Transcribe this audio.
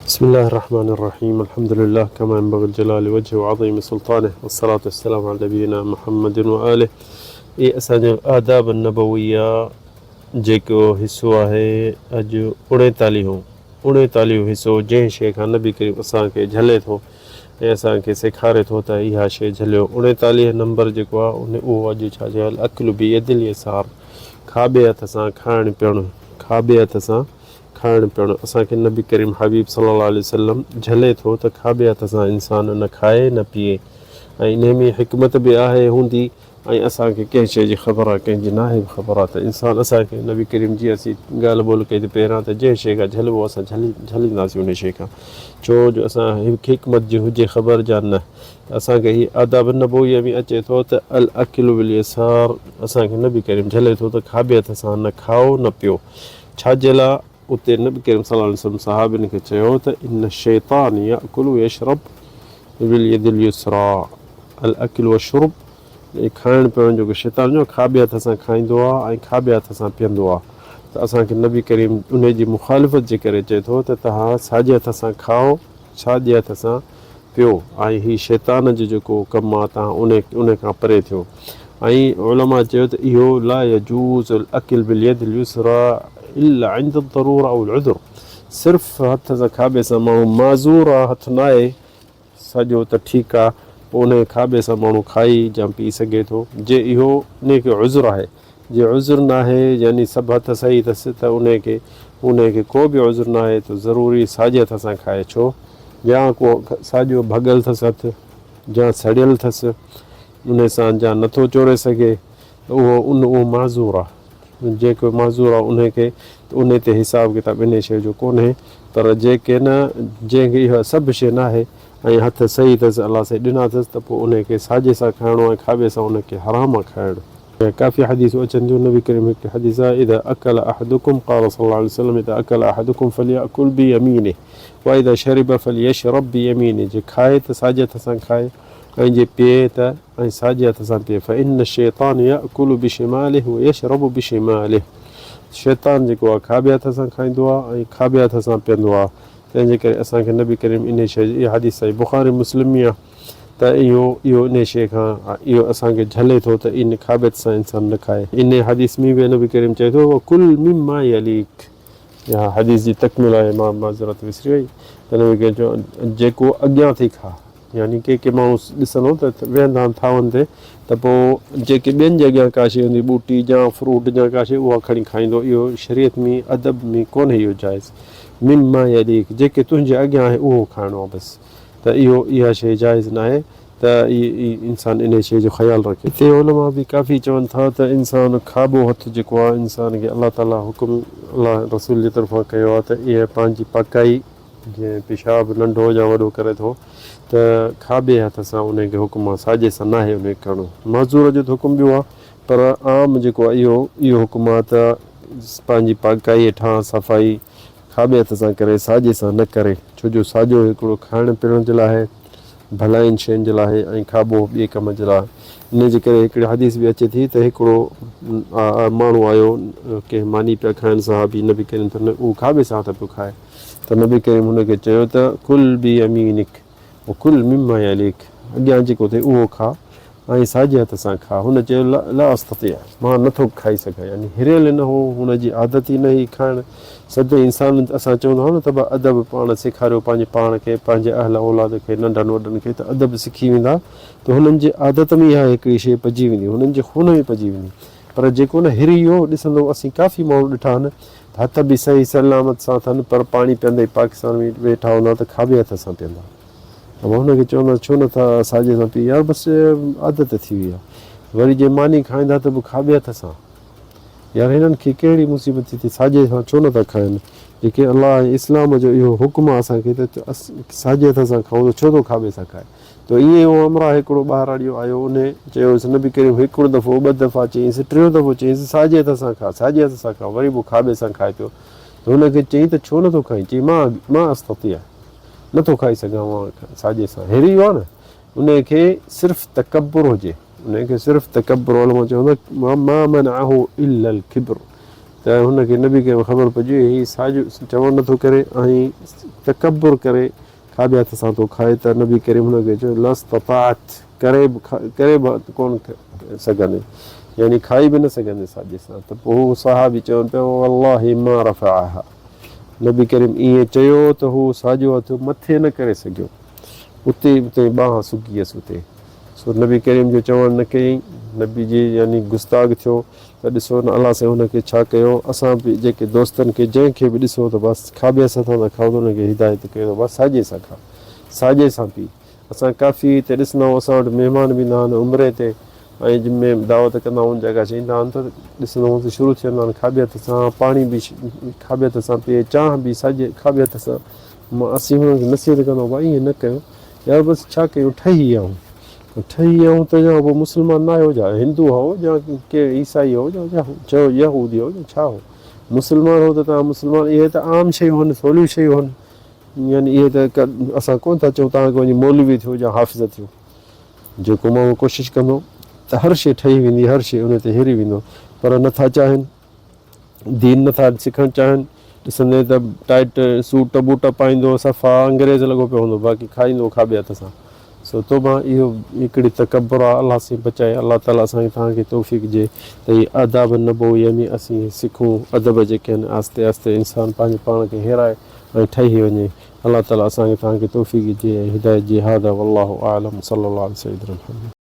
بسم الله الرحمن الرحيم الحمد لله كما ينبغي الجلال وجهه وعظيم سلطانه والصلاة والسلام على نبينا محمد وآله असांजो आदाब नबविया जेको हिसो आहे अॼु 39 हिसो जंहिं शइ खां नबी करीम असांखे झले थो ऐं असांखे सेखारे थो त इहा शइ झलियो 39 नंबर जेको आहे उहो अॼु छा चयो अकुल बि यदिल यसार खाॿे हथ सां खाइणु पीअणु असांखे नबी करीम हबीब सल्लल्लाहु अलैहि वसल्लम झले थो त खाॿे हथ सां इंसान न खाए न पीए ऐं इन में हिकमत बि आहे हूंदी ऐं असांखे कंहिं शइ जी ख़बर आहे कंहिंजी न आहे ख़बर आहे त इंसानु असांखे नबी करीम जी असीं ॻाल्हि ॿोल कई त पहिरां त जंहिं शइ खां झलिबो असां झलींदासीं उन शइ खां छो जो असां हिकमत जी हुजे ख़बर जा न असांखे हीअ आदाब नबवीअ में अचे थो त अल अकिलु बिल यसार असांखे नबी करीम झले थो त खाॿे हथ सां न खाओ न पियो छाजे लाइ उते नबी करीम सल्लल्लाहु अलैहि वसल्लम सहाबिन खे चयो त इन शैतान याकुलु यशरब बिल यदिल युसरा अल अकिलु वशुर्ब खाइण पीअण जो शैतान जो खाॿे हथ सां खाईंदो आहे ऐं खाॿे हथ सां पीअंदो आहे त असांखे नबी करीम उन जी मुखालिफ़त जे करे चए थो त तव्हां साॼे हथ सां खाओ साॼे हथ सां पियो ऐं हीउ शैतान जो जेको कमु आहे तव्हां उन खां परे थियो ऐं उलमा चयो त इहो ला यजूज़ अल अकिल बिल यदिल युसरा इल्ला इंद ज़रूरा अव उज़्र सिर्फ़ु हथ सां खाॿे सां माण्हू माज़ूर आहे हथु न आहे सॼो त ठीकु आहे पोइ उन खाॿे सां माण्हू खाई या पी सघे थो जे इहो उनखे उज़्र आहे जे उज़्र न आहे यानी सभु हथ सही अथसि त उनखे को बि उज़्र न आहे त ज़रूरी साॼे हथ सां खाए छो या को साॼो भॻल अथसि हथु या सड़ियल अथसि उन सां या नथो चोरे सघे त उहो माज़ूर आहे जेको माज़ूर आहे उनखे उन ते हिसाब किताब इन शइ जो कोन्हे पर जेके न जंहिंखे इहा सभु शइ न आहे ऐं हथ सही अथसि अलाह सां ॾिना अथसि त पोइ उनखे साॼे सां खाइणो ऐं खाॿे सां उनखे हराम आहे खाइणु काफ़ी हदीसूं अचनि थियूं नबी करीम हिकु हदीस आहे इदा अकल अहदुकुम क़ाल सल्लल्लाहु अलैहि वसल्लम इदा अकल अहदुकुम फलियअकुल बियमीनिहि व इदा शरिब फलियशरब बियमीनिहि जे खाए त साॼे हथ सां खाए ऐं जे पीए त ऐं साॼे हथ सां पीए फ़इन शैतान यअकुलु बिशिमालिहि व यशरबु बिशिमालिहि शैतान जेको आहे खाॿे हथ सां खाईंदो आहे ऐं खाॿे हथ सां पीअंदो आहे तंहिंजे करे असांखे नबी करीम इन शइ इहा हदीस आहे बुख़ारी मुस्लिम आहे त इहो इन शइ खां इहो असांखे झले थो त इन खाॿे हथ सां इंसानु न खाए इन हदीस में बि नबी करीम चए थो कुल मिम्मा यलीक इहा हदीस जी तकमील आहे मां माज़रत विसरी वई त नबी करीम चयो जेको अॻियां थी खा यानी के माण्हू ॾिसंदो त वेहंदा आहिनि थावनि ते त पोइ जेके ॿियनि जे अॻियां का शइ हूंदी ॿूटी या फ्रूट या का शइ उहा खणी खाईंदो इहो शरीयत में अदब में कोन्हे इहो जाइज़ मिम्मा यलीक जेके तुंहिंजे अॻियां आहे उहो खाइणो आहे बसि त इहा शइ जाइज़ न आहे त इंसानु इन शइ जो ख़्यालु रखे हिते उलमा बि काफ़ी चवनि था त इंसानु खाॿो हथु जेको आहे इंसान खे अलाह ताला हुकुम अलाह रसूल जे तरफ़ां कयो आहे त इहा पंहिंजी पकाई जीअं पेशाब नंढो या वॾो करे थो त खाॿे हथ सां उनखे हुकुम आहे साॼे सां न आहे उनखे करिणो माज़ूर जो त हुकुम ॿियो आहे पर आम जेको आहे इहो हुकुम आहे त पंहिंजी पकाई हेठां सफ़ाई खाॿे हथ सां करे साॼे सां न करे छो जो साॼो हिकिड़ो खाइण पीअण जे लाइ भलाइनि शयुनि जे लाइ ऐं खाॿो ॿिए कम जे लाइ इन जे करे हिकिड़ी हदीस बि अचे थी त हिकिड़ो माण्हू आयो कंहिं मानी पिया खाइण सां बि नबी करीम त उहो खाॿे सां त पियो खाए त नबी करीम हुनखे चयो त कुल बि अमीनिक कुल मिम्मा यलीक अॻियां जेको थिए उहो खा ऐं साॼे हथ सां खा हुन चयो ला अस्तती मां नथो खाई सघां यानी हिरियल न हो हुनजी आदत ई न हुई खाइणु सभई इंसान असां चवंदा आहियूं न त अदब पाण सेखारियो पंहिंजे पाण खे पंहिंजे अहल औलाद खे नंढनि वॾनि खे त अदब सिखी वेंदा त हुननि जे आदत में इहा हिकिड़ी शइ पइजी वेंदी हुननि जे खून में पइजी वेंदी पर जेको न हिरी वियो ॾिसंदो असीं काफ़ी माण्हू ॾिठा आहिनि हथ बि सही सलामत सां अथनि पर पाणी पीअंदे पाकिस्तान में वेठा हूंदा त खाॿे हथ सां पीअंदा त मां हुनखे चवंदो छो नथा साॼे सां पी यार बसि आदत थी वई आहे वरी जे मानी खाईंदा त पोइ खाॿे हथ सां यार हिननि खे कहिड़ी मुसीबत थी साॼे सां छो नथा खाइनि जेके अलाह इस्लाम जो इहो हुकुम आहे असांखे त साॼे हथ सां खाऊं त छो थो खाॿे सां खाए त ईअं उहो अमरा हिकिड़ो ॿाहिराड़ियो आयो उन चयोसि न बि कहिड़ो हिकिड़ो दफ़ो ॿ दफ़ा चयईंसि टियों दफ़ो चयईंसि साॼे हथ सां खा साॼे हथ सां खा वरी पोइ खाॿे सां खाए पियो त हुनखे चयईं त छो नथो खाई चई मां अस्तती आहे नथो खाई सघां मां साॼे सां हिरी वियो आहे न उनखे सिर्फ़ु तकबुर हुजे उनखे सिर्फ़ु तकबुर मां चवंदो मां मन आहो इल किब्र त त हुनखे नबी खे ख़बर पइजी हीउ साॼो चवणु नथो करे ऐं तकबुर करे खाॿे हथ सां थो खाए त नबी करीम हुनखे चयो लस्तताअत करे बि कोन सघंदे, यानी खाई बि न सघंदे साॼे सां। त पोइ हू सहाबी चवनि पियो वल्लाहि मा रफ़अहा, नबी करीम ईअं चयो त हू साॼो हथु मथे न करे सघियो, उते ॿांह सुकी वियसि उते। सो नबी करीम जो चवणु न कयईं, नबी जी यानी गुस्ताख़ थियो। त ॾिसो न अलाह सां हुनखे छा कयो। असां बि जेके दोस्तनि खे जंहिंखे बि ॾिसो त बसि खाॿे हथ सां था खाओ त हुनखे हिदायत कयो बसि साॼे सां खा, साॼे सां पी। असां काफ़ी हिते ॾिसंदा आहियूं, असां वटि महिमान बि ईंदा आहिनि उमिरि ते, ऐं जिनमें दावत कंदा आहियूं जॻह चईंदा आहिनि त ॾिसंदा आहियूं त शुरू थी वेंदा आहिनि खाॿे हथ सां, पाणी बि खाॿे हथ सां पीए, चांहि बि साॼे खाॿे हथ सां। असीं हुनखे नसीहत कंदा आहियूं भाई ईअं न कयो, या बसि छा कयूं ठही विया आहियूं त या पोइ मुस्लमान न आहियो छा, हिंदू हो या के ईसाई हो या चयो यहूदी हो छा हो, मुस्लमान हो त तव्हां मुस्लमान। इहे त आम शयूं आहिनि, सवलियूं शयूं आहिनि, यानी इहे त असां कोन था चऊं तव्हांखे वञी मौलवी थियो या हाफ़िज़ थियो। जेको माण्हू कोशिशि कंदो त हर शइ ठही वेंदी, हर शइ उन ते हिरी वेंदो, पर नथा चाहिनि, दीन नथा सिखणु चाहिनि। ॾिसंदे त टाइट सूट बूट पाईंदो, सफ़ा अंग्रेज़ लॻो पियो हूंदो, बाक़ी खाईंदो खाॿे हथ सां। सो तौबा इहो हिकिड़ी तकबुर आहे, अलाह से बचाए। अलाह ताला असांखे तव्हांखे तौफ़ीक़ ॾिए त हीअ अदाब नबो यानी असीं सिखूं, अदब जेके आहिनि आहिस्ते आहिस्ते इंसानु पंहिंजे पाण खे हिराए ऐं ठही वञे। अलाह ताला असांखे तव्हांखे तौफ़ीक़ ॾिए, हिदायत ॾिए। हादा वल्लाहु आलम सल्लल्लाहु अलैहि वसल्लम।